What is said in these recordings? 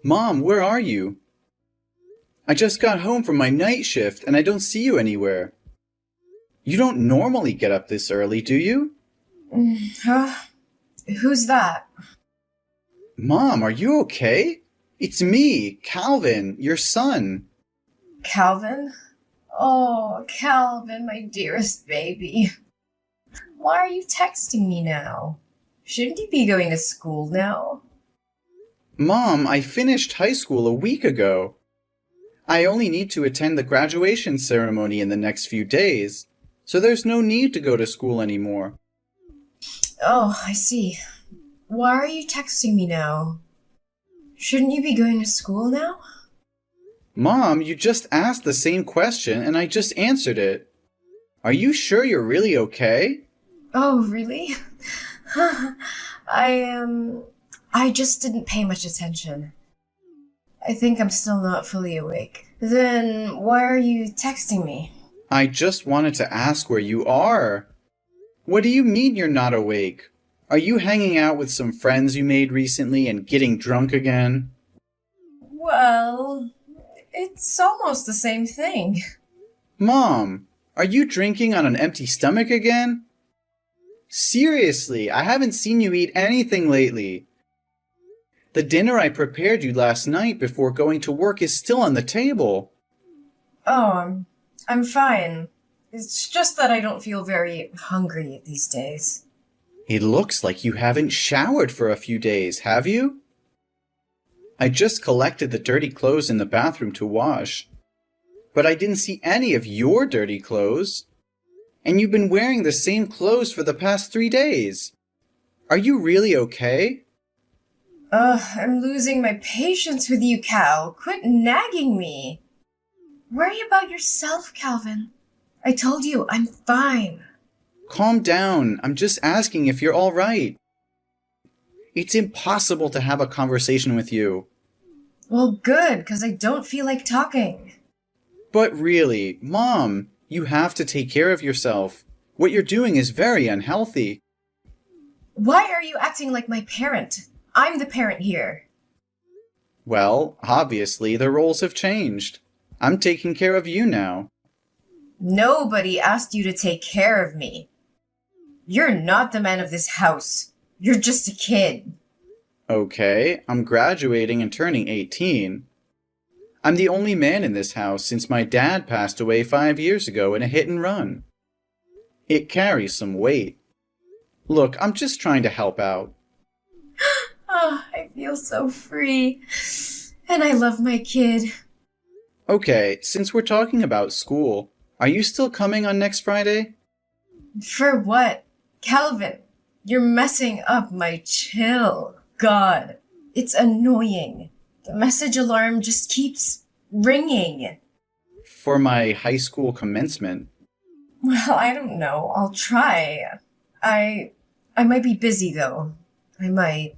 Mom, where are you? I just got home from my night shift and I don't see you anywhere. You don't normally get up this early, do you? Huh? Who's that? Mom, are you okay? It's me, Calvin, your son. Calvin? Oh, Calvin, my dearest baby. Why are you texting me now? Shouldn't you be going to school now? Mom, I finished high school a week ago. I only need to attend the graduation ceremony in the next few days, so there's no need to go to school anymore. Oh, I see. Why are you texting me now? Shouldn't you be going to school now? Mom, you just asked the same question and I just answered it. Are you sure you're really okay? Oh, really? I just didn't pay much attention. I think I'm still not fully awake. Then why are you texting me? I just wanted to ask where you are. What do you mean you're not awake? Are you hanging out with some friends you made recently and getting drunk again? Well, it's almost the same thing. Mom, are you drinking on an empty stomach again? Seriously, I haven't seen you eat anything lately. The dinner I prepared you last night before going to work is still on the table. Oh, I'm fine. It's just that I don't feel very hungry these days. It looks like you haven't showered for a few days, have you? I just collected the dirty clothes in the bathroom to wash. But I didn't see any of your dirty clothes. And you've been wearing the same clothes for the past 3 days. Are you really okay? I'm losing my patience with you, Cal. Quit nagging me. Worry about yourself, Calvin. I told you, I'm fine. Calm down. I'm just asking if you're all right. It's impossible to have a conversation with you. Well, good, because I don't feel like talking. But really, Mom, you have to take care of yourself. What you're doing is very unhealthy. Why are you acting like my parent? I'm the parent here. Well, obviously, the roles have changed. I'm taking care of you now. Nobody asked you to take care of me. You're not the man of this house. You're just a kid. Okay, I'm graduating and turning 18. I'm the only man in this house since my dad passed away 5 years ago in a hit and run. It carries some weight. Look, I'm just trying to help out. Oh, I feel so free. And I love my kid. Okay, since we're talking about school, are you still coming on next Friday? For what? Calvin, you're messing up my chill. God, it's annoying. The message alarm just keeps ringing. For my high school commencement. Well, I don't know. I'll try. I might be busy though. I might.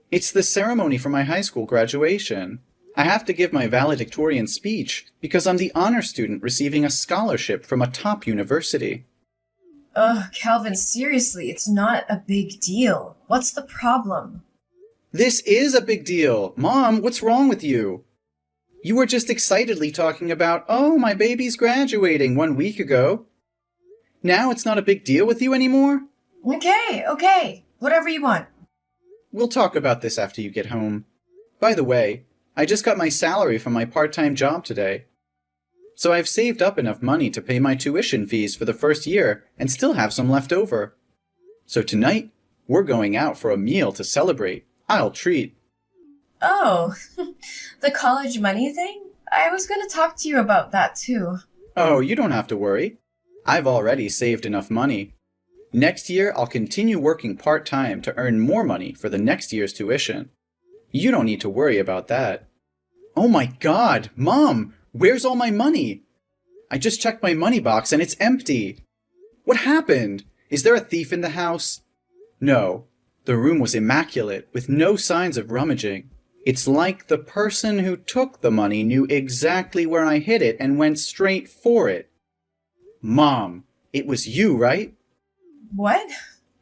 It's the ceremony for my high school graduation. I have to give my valedictorian speech because I'm the honor student receiving a scholarship from a top university. Ugh, Calvin, seriously, it's not a big deal. What's the problem? This is a big deal. Mom, what's wrong with you? You were just excitedly talking about, oh, my baby's graduating 1 week ago. Now it's not a big deal with you anymore? Okay. Whatever you want. We'll talk about this after you get home. By the way, I just got my salary from my part-time job today. So I've saved up enough money to pay my tuition fees for the first year and still have some left over. So tonight, we're going out for a meal to celebrate. I'll treat. Oh, the college money thing? I was going to talk to you about that too. Oh, you don't have to worry. I've already saved enough money. Next year, I'll continue working part-time to earn more money for the next year's tuition. You don't need to worry about that. Oh my God, Mom, where's all my money? I just checked my money box and it's empty. What happened? Is there a thief in the house? No, the room was immaculate with no signs of rummaging. It's like the person who took the money knew exactly where I hid it and went straight for it. Mom, it was you, right? What?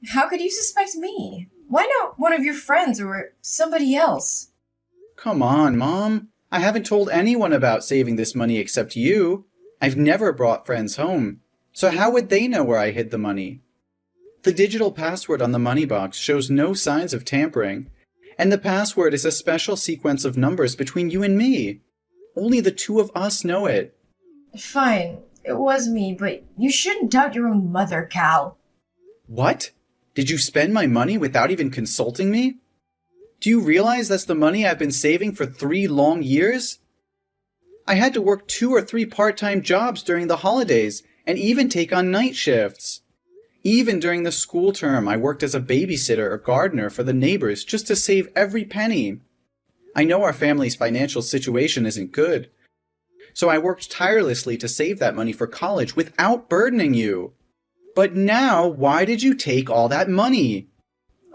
How could you suspect me? Why not one of your friends or somebody else? Come on, Mom. I haven't told anyone about saving this money except you. I've never brought friends home. So how would they know where I hid the money? The digital password on the money box shows no signs of tampering, and the password is a special sequence of numbers between you and me. Only the two of us know it. Fine, it was me, but you shouldn't doubt your own mother, Cal. What? Did you spend my money without even consulting me? Do you realize that's the money I've been saving for 3 long years? I had to work 2 or 3 part-time jobs during the holidays and even take on night shifts. Even during the school term, I worked as a babysitter or gardener for the neighbors just to save every penny. I know our family's financial situation isn't good, so I worked tirelessly to save that money for college without burdening you. But now, why did you take all that money?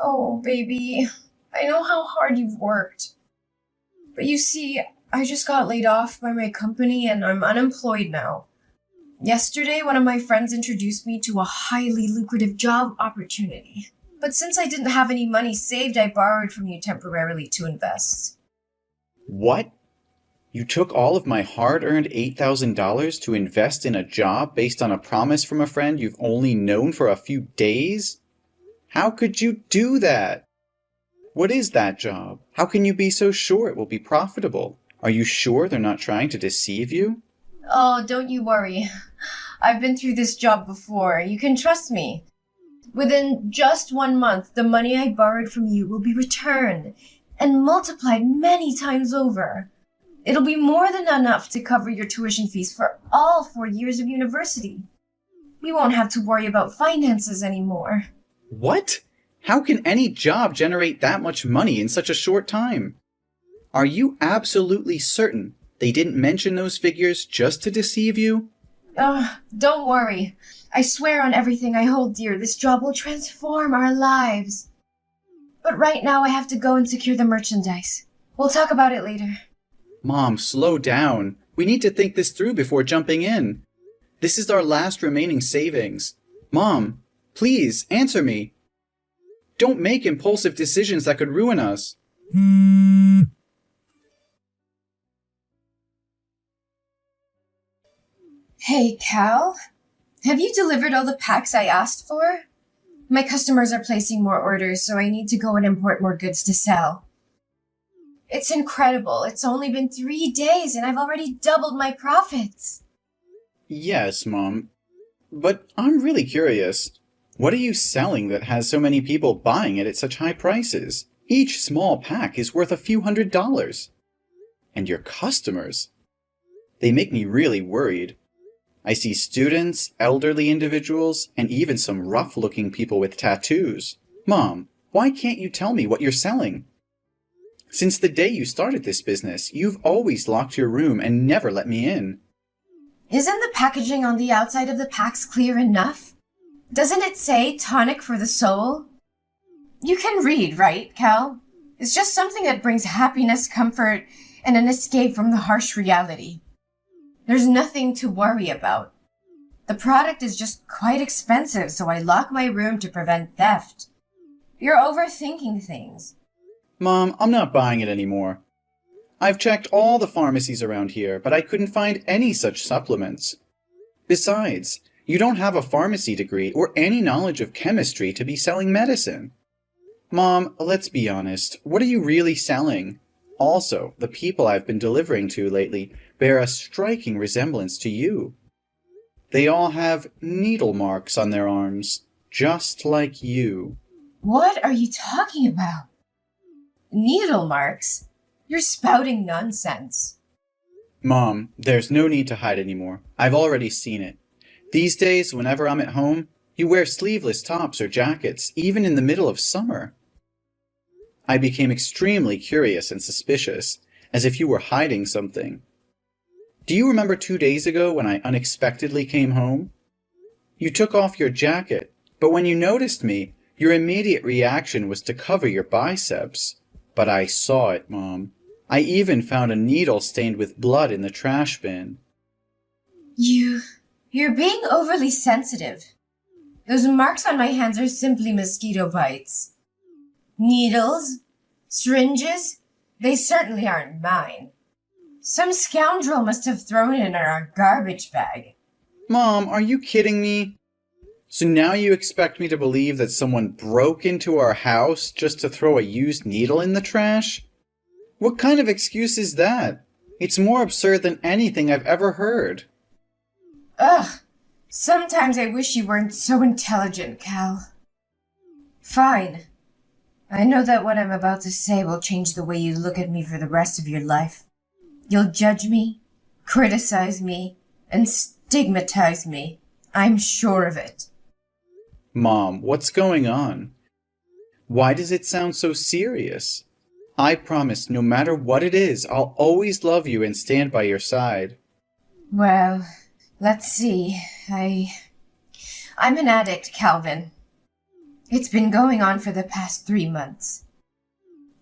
Oh, baby, I know how hard you've worked. But you see, I just got laid off by my company and I'm unemployed now. Yesterday, one of my friends introduced me to a highly lucrative job opportunity. But since I didn't have any money saved, I borrowed from you temporarily to invest. What? You took all of my hard-earned $8,000 to invest in a job based on a promise from a friend you've only known for a few days? How could you do that? What is that job? How can you be so sure it will be profitable? Are you sure they're not trying to deceive you? Oh, don't you worry. I've been through this job before. You can trust me. Within just 1 month, the money I borrowed from you will be returned and multiplied many times over. It'll be more than enough to cover your tuition fees for all 4 years of university. We won't have to worry about finances anymore. What? How can any job generate that much money in such a short time? Are you absolutely certain they didn't mention those figures just to deceive you? Don't worry. I swear on everything I hold dear, this job will transform our lives. But right now I have to go and secure the merchandise. We'll talk about it later. Mom, slow down. We need to think this through before jumping in. This is our last remaining savings. Mom, please, answer me. Don't make impulsive decisions that could ruin us. Hey, Cal. Have you delivered all the packs I asked for? My customers are placing more orders, so I need to go and import more goods to sell. It's incredible. It's only been 3 days and I've already doubled my profits. Yes, Mom. But I'm really curious. What are you selling that has so many people buying it at such high prices? Each small pack is worth a few $100s. And your customers? They make me really worried. I see students, elderly individuals, and even some rough-looking people with tattoos. Mom, why can't you tell me what you're selling? Since the day you started this business, you've always locked your room and never let me in. Isn't the packaging on the outside of the packs clear enough? Doesn't it say tonic for the soul? You can read, right, Cal? It's just something that brings happiness, comfort, and an escape from the harsh reality. There's nothing to worry about. The product is just quite expensive, so I lock my room to prevent theft. You're overthinking things. Mom, I'm not buying it anymore. I've checked all the pharmacies around here, but I couldn't find any such supplements. Besides, you don't have a pharmacy degree or any knowledge of chemistry to be selling medicine. Mom, let's be honest. What are you really selling? Also, the people I've been delivering to lately bear a striking resemblance to you. They all have needle marks on their arms, just like you. What are you talking about? Needle marks? You're spouting nonsense. Mom, there's no need to hide anymore. I've already seen it. These days, whenever I'm at home, you wear sleeveless tops or jackets, even in the middle of summer. I became extremely curious and suspicious, as if you were hiding something. Do you remember 2 days ago when I unexpectedly came home? You took off your jacket, but when you noticed me, your immediate reaction was to cover your biceps. But I saw it, Mom. I even found a needle stained with blood in the trash bin. You're being overly sensitive. Those marks on my hands are simply mosquito bites. Needles? Syringes? They certainly aren't mine. Some scoundrel must have thrown it in our garbage bag. Mom, are you kidding me? So now you expect me to believe that someone broke into our house just to throw a used needle in the trash? What kind of excuse is that? It's more absurd than anything I've ever heard. Ugh. Sometimes I wish you weren't so intelligent, Cal. Fine. I know that what I'm about to say will change the way you look at me for the rest of your life. You'll judge me, criticize me, and stigmatize me. I'm sure of it. Mom, what's going on? Why does it sound so serious? I promise no matter what it is, I'll always love you and stand by your side. Well, let's see. I'm an addict, Calvin. It's been going on for the past 3 months.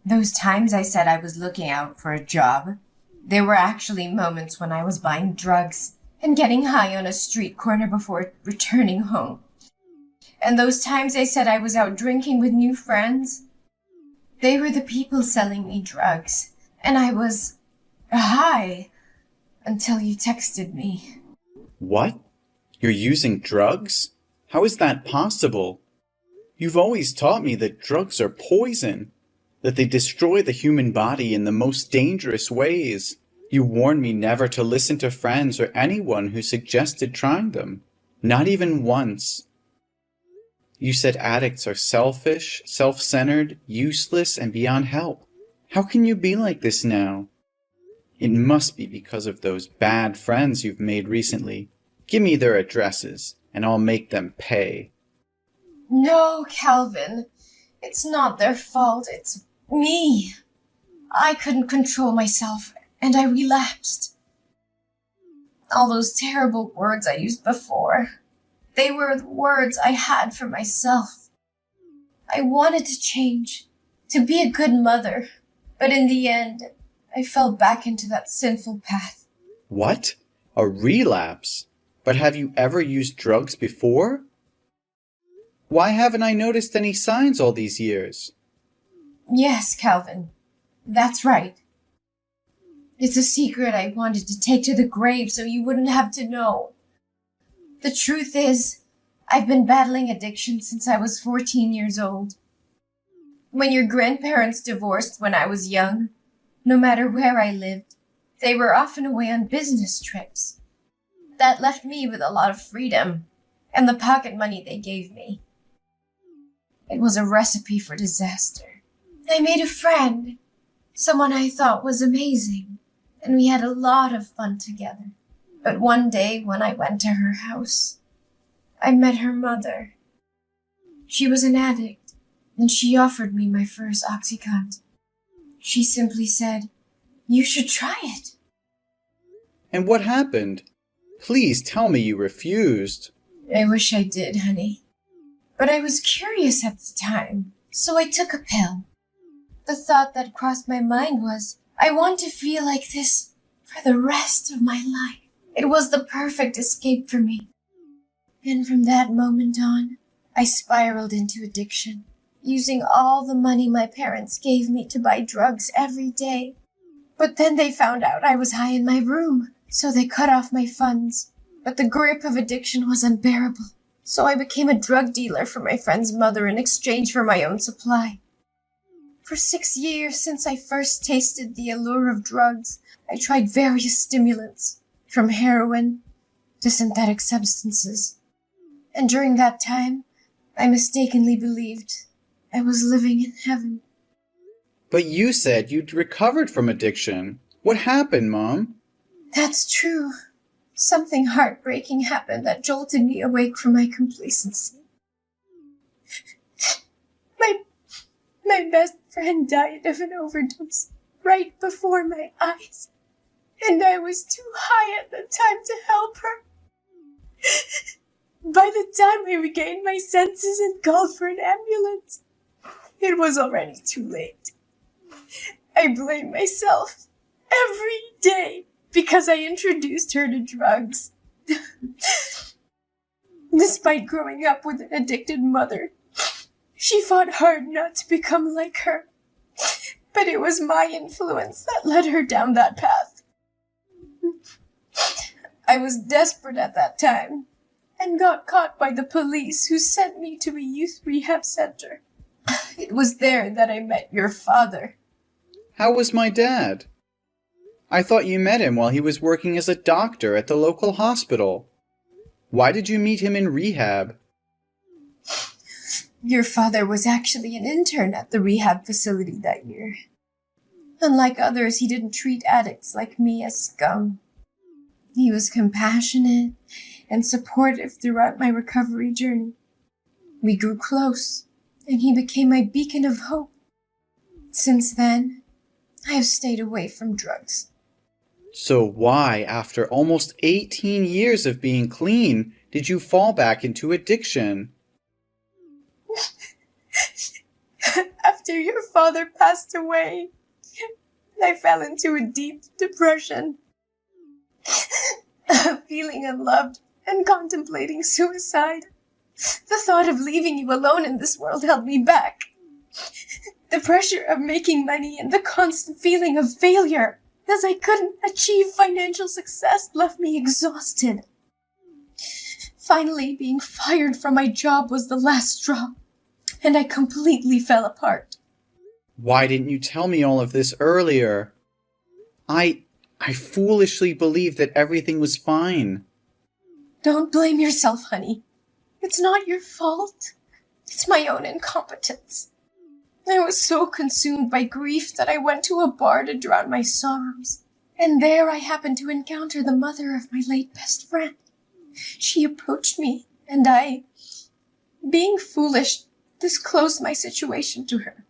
Those times I said I was looking out for a job, there were actually moments when I was buying drugs and getting high on a street corner before returning home. And those times I said I was out drinking with new friends, they were the people selling me drugs, and I was high until you texted me. What? You're using drugs? How is that possible? You've always taught me that drugs are poison, that they destroy the human body in the most dangerous ways. You warned me never to listen to friends or anyone who suggested trying them. Not even once. You said addicts are selfish, self-centered, useless, and beyond help. How can you be like this now? It must be because of those bad friends you've made recently. Give me their addresses, and I'll make them pay. No, Calvin. It's not their fault. It's me. I couldn't control myself, and I relapsed. All those terrible words I used before, they were the words I had for myself. I wanted to change, to be a good mother, but in the end, I fell back into that sinful path. What? A relapse? But have you ever used drugs before? Why haven't I noticed any signs all these years? Yes, Calvin. That's right. It's a secret I wanted to take to the grave so you wouldn't have to know. The truth is, I've been battling addiction since I was 14 years old. When your grandparents divorced when I was young, no matter where I lived, they were often away on business trips. That left me with a lot of freedom and the pocket money they gave me. It was a recipe for disaster. I made a friend, someone I thought was amazing, and we had a lot of fun together. But one day when I went to her house, I met her mother. She was an addict, and she offered me my first Oxycontin. She simply said, "You should try it." And what happened? Please tell me you refused. I wish I did, honey. But I was curious at the time, so I took a pill. The thought that crossed my mind was, I want to feel like this for the rest of my life. It was the perfect escape for me. And from that moment on, I spiraled into addiction, using all the money my parents gave me to buy drugs every day. But then they found out I was high in my room, so they cut off my funds. But the grip of addiction was unbearable, so I became a drug dealer for my friend's mother in exchange for my own supply. For 6 years since I first tasted the allure of drugs, I tried various stimulants, from heroin to synthetic substances. And during that time, I mistakenly believed I was living in heaven. But you said you'd recovered from addiction. What happened, Mom? That's true. Something heartbreaking happened that jolted me awake from my complacency. My best friend died of an overdose right before my eyes, and I was too high at the time to help her. By the time I regained my senses and called for an ambulance, it was already too late. I blame myself every day because I introduced her to drugs. Despite growing up with an addicted mother, she fought hard not to become like her. But it was my influence that led her down that path. I was desperate at that time and got caught by the police, who sent me to a youth rehab center. It was there that I met your father. How was my dad? I thought you met him while he was working as a doctor at the local hospital. Why did you meet him in rehab? Your father was actually an intern at the rehab facility that year. Unlike others, he didn't treat addicts like me as scum. He was compassionate and supportive throughout my recovery journey. We grew close, and he became my beacon of hope. Since then, I have stayed away from drugs. So why, after almost 18 years of being clean, did you fall back into addiction? After your father passed away, I fell into a deep depression. Feeling unloved and contemplating suicide. The thought of leaving you alone in this world held me back. The pressure of making money and the constant feeling of failure, as I couldn't achieve financial success, left me exhausted. Finally, being fired from my job was the last straw, and I completely fell apart. Why didn't you tell me all of this earlier? I foolishly believed that everything was fine. Don't blame yourself, honey. It's not your fault. It's my own incompetence. I was so consumed by grief that I went to a bar to drown my sorrows. And there I happened to encounter the mother of my late best friend. She approached me, and I, being foolish, disclosed my situation to her.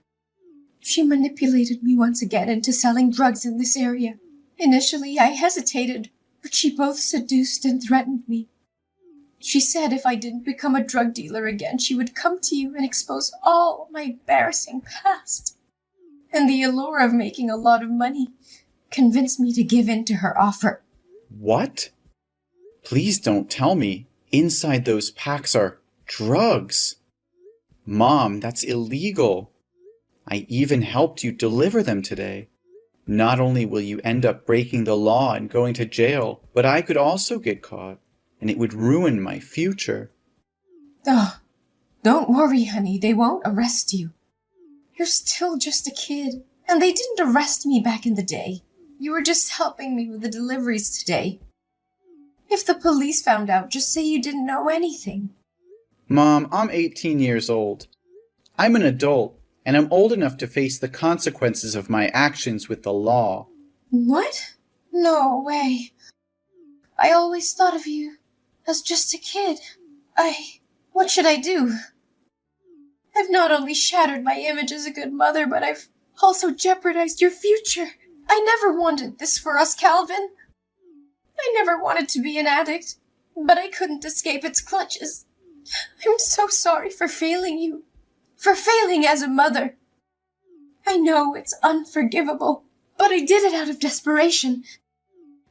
She manipulated me once again into selling drugs in this area. Initially, I hesitated, but she both seduced and threatened me. She said if I didn't become a drug dealer again, she would come to you and expose all my embarrassing past. And the allure of making a lot of money convinced me to give in to her offer. What? Please don't tell me inside those packs are drugs. Mom, that's illegal. I even helped you deliver them today. Not only will you end up breaking the law and going to jail, but I could also get caught, and it would ruin my future. Oh, don't worry, honey. They won't arrest you. You're still just a kid, and they didn't arrest me back in the day. You were just helping me with the deliveries today. If the police found out, just say you didn't know anything. Mom, I'm 18 years old. I'm an adult, and I'm old enough to face the consequences of my actions with the law. What? No way. I always thought of you as just a kid. What should I do? I've not only shattered my image as a good mother, but I've also jeopardized your future. I never wanted this for us, Calvin. I never wanted to be an addict, but I couldn't escape its clutches. I'm so sorry for failing you, for failing as a mother. I know it's unforgivable, but I did it out of desperation.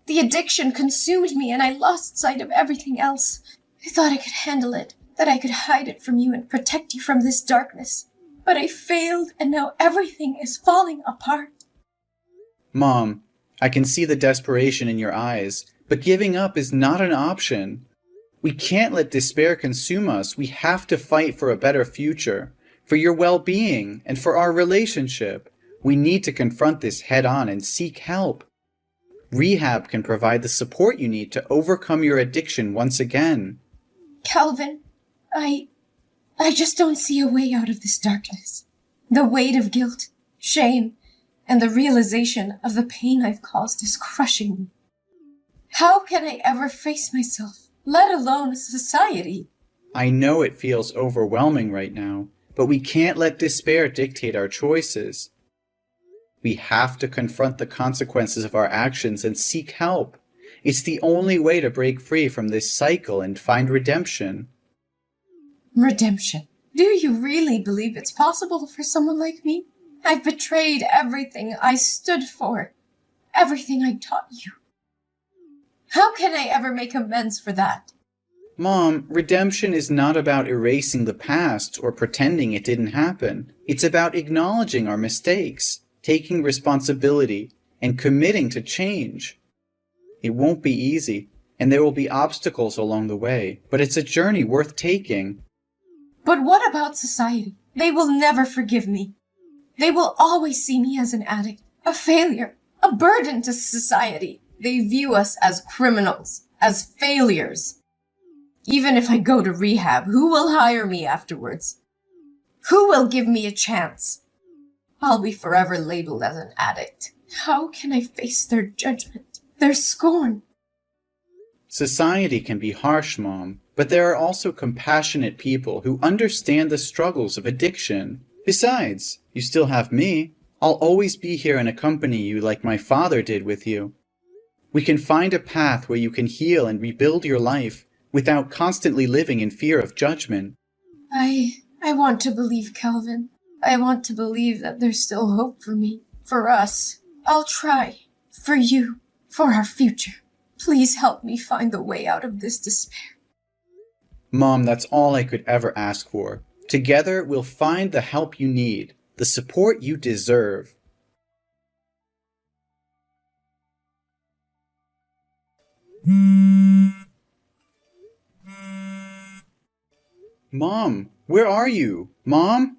The addiction consumed me and I lost sight of everything else. I thought I could handle it, that I could hide it from you and protect you from this darkness. But I failed, and now everything is falling apart. Mom, I can see the desperation in your eyes, but giving up is not an option. We can't let despair consume us. We have to fight for a better future, for your well-being, and for our relationship. We need to confront this head-on and seek help. Rehab can provide the support you need to overcome your addiction once again. Calvin, I just don't see a way out of this darkness. The weight of guilt, shame, and the realization of the pain I've caused is crushing me. How can I ever face myself, let alone society? I know it feels overwhelming right now, but we can't let despair dictate our choices. We have to confront the consequences of our actions and seek help. It's the only way to break free from this cycle and find redemption. Redemption? Do you really believe it's possible for someone like me? I've betrayed everything I stood for, everything I taught you. How can I ever make amends for that? Mom, redemption is not about erasing the past or pretending it didn't happen. It's about acknowledging our mistakes, taking responsibility, and committing to change. It won't be easy, and there will be obstacles along the way, but it's a journey worth taking. But what about society? They will never forgive me. They will always see me as an addict, a failure, a burden to society. They view us as criminals, as failures. Even if I go to rehab, who will hire me afterwards? Who will give me a chance? I'll be forever labeled as an addict. How can I face their judgment, their scorn? Society can be harsh, Mom, but there are also compassionate people who understand the struggles of addiction. Besides, you still have me. I'll always be here and accompany you like my father did with you. We can find a path where you can heal and rebuild your life without constantly living in fear of judgment. I want to believe, Calvin. I want to believe that there's still hope for me, for us. I'll try. For you. For our future. Please help me find the way out of this despair. Mom, that's all I could ever ask for. Together, we'll find the help you need, the support you deserve. Mom, where are you? Mom?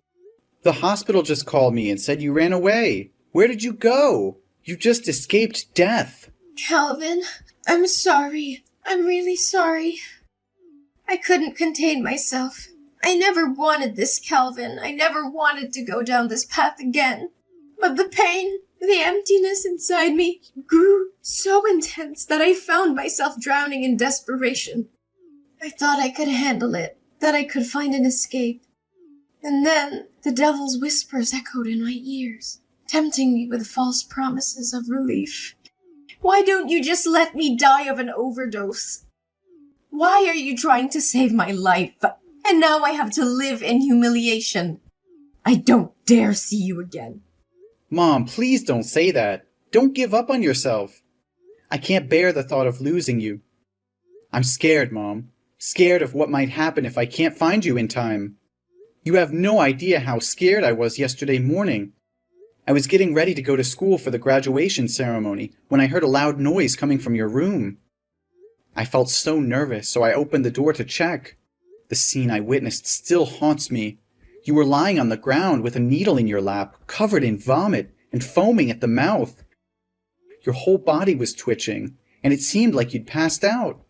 The hospital just called me and said you ran away. Where did you go? You just escaped death. Calvin, I'm sorry. I'm really sorry. I couldn't contain myself. I never wanted this, Calvin. I never wanted to go down this path again. But the pain, the emptiness inside me grew so intense that I found myself drowning in desperation. I thought I could handle it, that I could find an escape. And then the devil's whispers echoed in my ears, tempting me with false promises of relief. Why don't you just let me die of an overdose? Why are you trying to save my life? And now I have to live in humiliation. I don't dare see you again. Mom, please don't say that. Don't give up on yourself. I can't bear the thought of losing you. I'm scared, Mom. Scared of what might happen if I can't find you in time. You have no idea how scared I was yesterday morning. I was getting ready to go to school for the graduation ceremony when I heard a loud noise coming from your room. I felt so nervous, so I opened the door to check. The scene I witnessed still haunts me. You were lying on the ground with a needle in your lap, covered in vomit and foaming at the mouth. Your whole body was twitching, and it seemed like you'd passed out.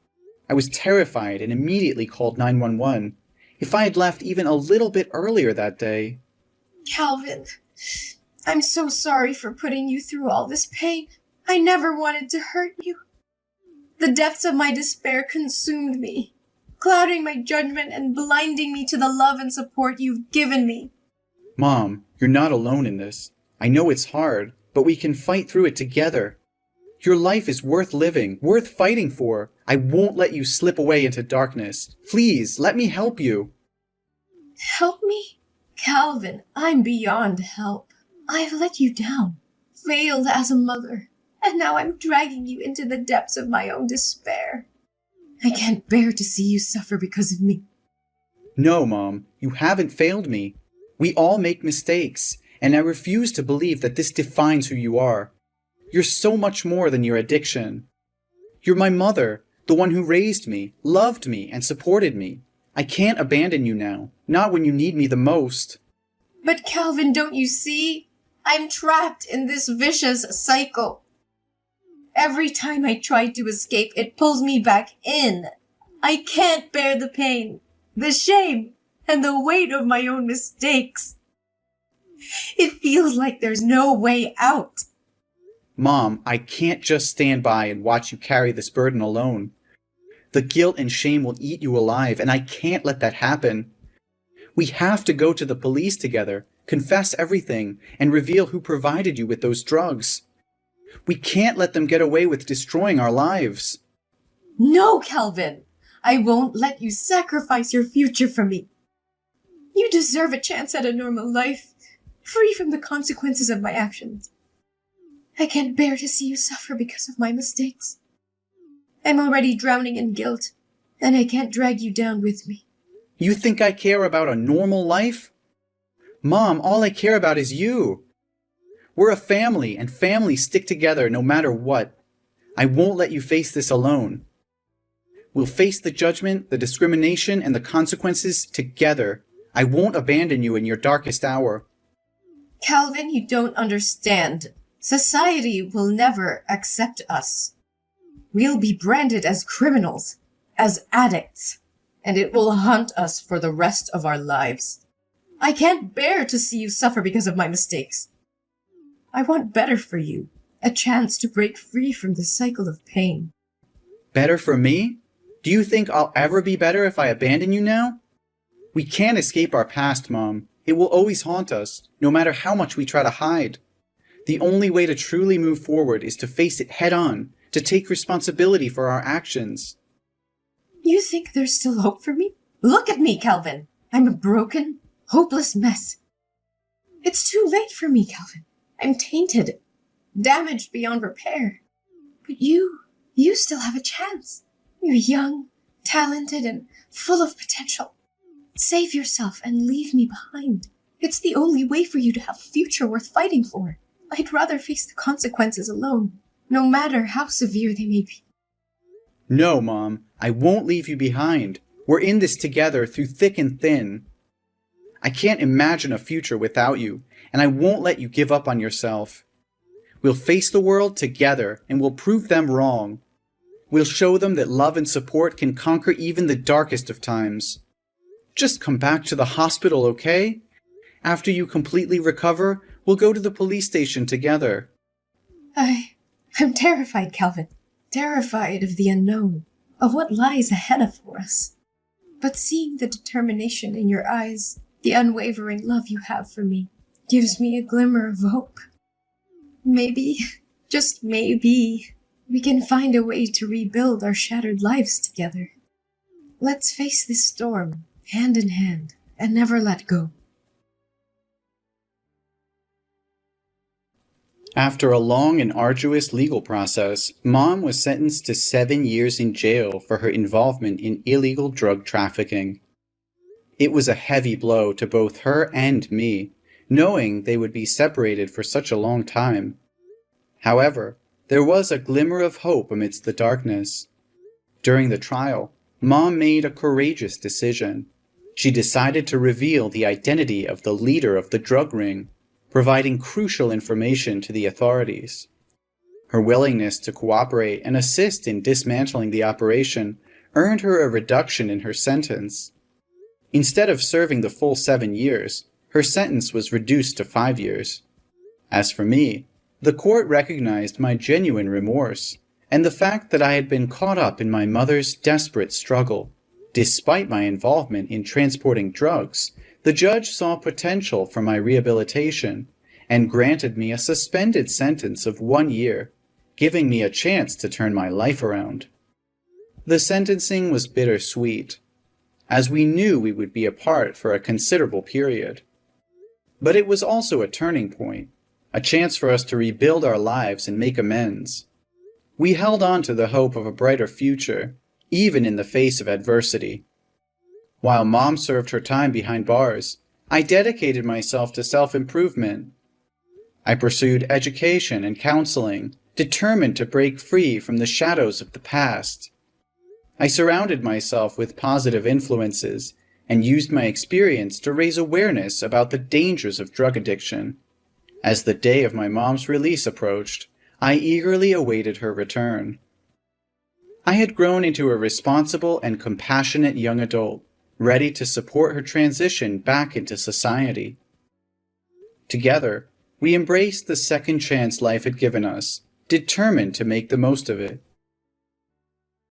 I was terrified and immediately called 911. If I had left even a little bit earlier that day... Calvin, I'm so sorry for putting you through all this pain. I never wanted to hurt you. The depths of my despair consumed me, clouding my judgment and blinding me to the love and support you've given me. Mom, you're not alone in this. I know it's hard, but we can fight through it together. Your life is worth living, worth fighting for. I won't let you slip away into darkness. Please, let me help you. Help me? Calvin, I'm beyond help. I've let you down, failed as a mother, and now I'm dragging you into the depths of my own despair. I can't bear to see you suffer because of me. No, Mom, you haven't failed me. We all make mistakes, and I refuse to believe that this defines who you are. You're so much more than your addiction. You're my mother, the one who raised me, loved me, and supported me. I can't abandon you now, not when you need me the most. But Calvin, don't you see? I'm trapped in this vicious cycle. Every time I try to escape, it pulls me back in. I can't bear the pain, the shame, and the weight of my own mistakes. It feels like there's no way out. Mom, I can't just stand by and watch you carry this burden alone. The guilt and shame will eat you alive, and I can't let that happen. We have to go to the police together, confess everything, and reveal who provided you with those drugs. We can't let them get away with destroying our lives. No, Calvin! I won't let you sacrifice your future for me. You deserve a chance at a normal life, free from the consequences of my actions. I can't bear to see you suffer because of my mistakes. I'm already drowning in guilt, and I can't drag you down with me. You think I care about a normal life? Mom, all I care about is you. We're a family, and families stick together no matter what. I won't let you face this alone. We'll face the judgment, the discrimination, and the consequences together. I won't abandon you in your darkest hour. Calvin, you don't understand. Society will never accept us. We'll be branded as criminals, as addicts, and it will haunt us for the rest of our lives. I can't bear to see you suffer because of my mistakes. I want better for you, a chance to break free from this cycle of pain. Better for me? Do you think I'll ever be better if I abandon you now? We can't escape our past, Mom. It will always haunt us, no matter how much we try to hide. The only way to truly move forward is to face it head on, to take responsibility for our actions. You think there's still hope for me? Look at me, Calvin. I'm a broken, hopeless mess. It's too late for me, Calvin. I'm tainted, damaged beyond repair. But you still have a chance. You're young, talented, and full of potential. Save yourself and leave me behind. It's the only way for you to have a future worth fighting for. I'd rather face the consequences alone, no matter how severe they may be. No, Mom, I won't leave you behind. We're in this together through thick and thin. I can't imagine a future without you, and I won't let you give up on yourself. We'll face the world together, and we'll prove them wrong. We'll show them that love and support can conquer even the darkest of times. Just come back to the hospital, okay? After you completely recover, we'll go to the police station together. I'm terrified, Calvin. Terrified of the unknown, of what lies ahead of us. But seeing the determination in your eyes, the unwavering love you have for me, gives me a glimmer of hope. Maybe, just maybe, we can find a way to rebuild our shattered lives together. Let's face this storm, hand in hand, and never let go. After a long and arduous legal process, Mom was sentenced to 7 years in jail for her involvement in illegal drug trafficking. It was a heavy blow to both her and me, knowing they would be separated for such a long time. However, there was a glimmer of hope amidst the darkness. During the trial, Mom made a courageous decision. She decided to reveal the identity of the leader of the drug ring, providing crucial information to the authorities. Her willingness to cooperate and assist in dismantling the operation earned her a reduction in her sentence. Instead of serving the full 7 years, her sentence was reduced to 5 years. As for me, the court recognized my genuine remorse and the fact that I had been caught up in my mother's desperate struggle. Despite my involvement in transporting drugs, the judge saw potential for my rehabilitation and granted me a suspended sentence of 1 year, giving me a chance to turn my life around. The sentencing was bittersweet, as we knew we would be apart for a considerable period. But it was also a turning point, a chance for us to rebuild our lives and make amends. We held on to the hope of a brighter future, even in the face of adversity. While Mom served her time behind bars, I dedicated myself to self-improvement. I pursued education and counseling, determined to break free from the shadows of the past. I surrounded myself with positive influences and used my experience to raise awareness about the dangers of drug addiction. As the day of my mom's release approached, I eagerly awaited her return. I had grown into a responsible and compassionate young adult, ready to support her transition back into society. Together, we embraced the second chance life had given us, determined to make the most of it.